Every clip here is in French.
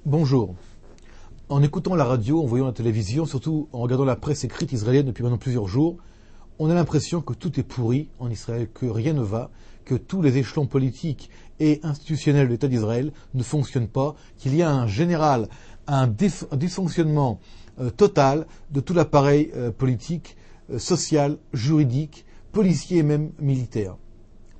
Bonjour. En écoutant la radio, en voyant la télévision, surtout en regardant la presse écrite israélienne depuis maintenant plusieurs jours, on a l'impression que tout est pourri en Israël, que rien ne va, que tous les échelons politiques et institutionnels de l'État d'Israël ne fonctionnent pas, qu'il y a un dysfonctionnement total de tout l'appareil politique, social, juridique, policier et même militaire.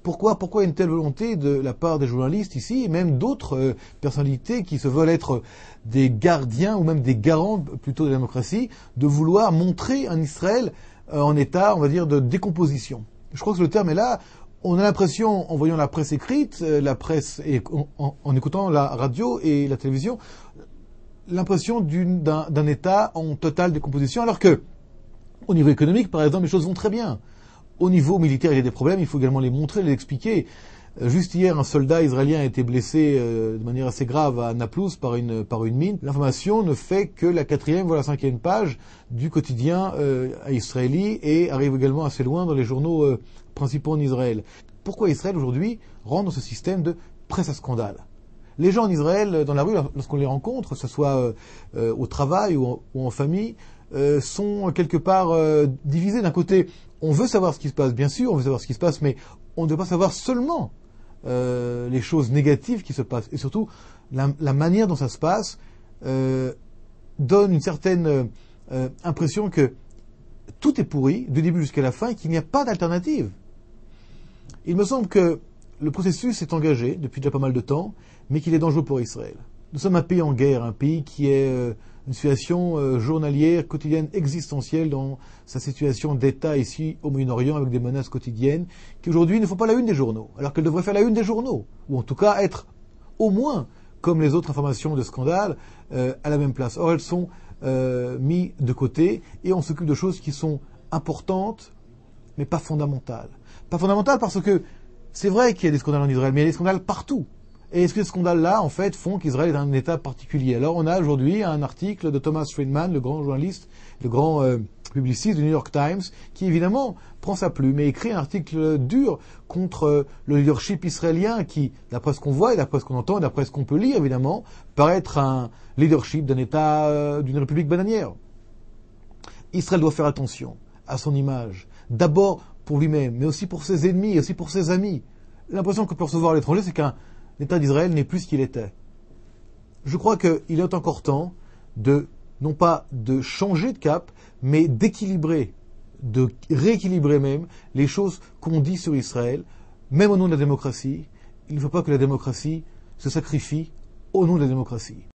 Pourquoi une telle volonté de la part des journalistes ici, et même d'autres personnalités qui se veulent être des gardiens ou même des garants plutôt de la démocratie, de vouloir montrer un Israël en état, on va dire, de décomposition. Je crois que le terme est là. On a l'impression, en voyant la presse écrite, la presse et en écoutant la radio et la télévision, l'impression d'un État en totale décomposition, alors que, au niveau économique, par exemple, les choses vont très bien. Au niveau militaire, il y a des problèmes, il faut également les montrer, les expliquer. Juste hier, un soldat israélien a été blessé de manière assez grave à Naplouse par une mine. L'information ne fait que la 4e, voire la 5e page du quotidien israélien et arrive également assez loin dans les journaux principaux en Israël. Pourquoi Israël aujourd'hui rentre dans ce système de presse à scandale ? Les gens en Israël, dans la rue, lorsqu'on les rencontre, que ce soit au travail ou en famille, sont quelque part divisés. D'un côté, on veut savoir ce qui se passe, bien sûr, on veut savoir ce qui se passe, mais on ne doit pas savoir seulement les choses négatives qui se passent. Et surtout, la manière dont ça se passe donne une certaine impression que tout est pourri, du début jusqu'à la fin, et qu'il n'y a pas d'alternative. Il me semble que le processus est engagé depuis déjà pas mal de temps, mais qu'il est dangereux pour Israël. Nous sommes un pays en guerre, un pays qui est une situation journalière, quotidienne, existentielle dans sa situation d'État ici au Moyen-Orient avec des menaces quotidiennes qui aujourd'hui ne font pas la une des journaux, alors qu'elles devraient faire la une des journaux, ou en tout cas être au moins, comme les autres informations de scandale, à la même place. Or elles sont mises de côté et on s'occupe de choses qui sont importantes, mais pas fondamentales. Pas fondamentales parce que c'est vrai qu'il y a des scandales en Israël, mais il y a des scandales partout. Et ces scandales-là, en fait, font qu'Israël est un État particulier. Alors, on a aujourd'hui un article de Thomas Friedman, le grand journaliste, le grand publiciste du New York Times, qui évidemment prend sa plume et écrit un article dur contre le leadership israélien qui, d'après ce qu'on voit et d'après ce qu'on entend et d'après ce qu'on peut lire, évidemment, paraît être un leadership d'un État, d'une république bananière. Israël doit faire attention à son image, d'abord pour lui-même, mais aussi pour ses ennemis, et aussi pour ses amis. L'impression que peut recevoir à l'étranger, c'est qu'un l'État d'Israël n'est plus ce qu'il était. Je crois qu'il est encore temps non pas de changer de cap, mais d'équilibrer, de rééquilibrer même les choses qu'on dit sur Israël, même au nom de la démocratie. Il ne faut pas que la démocratie se sacrifie au nom de la démocratie.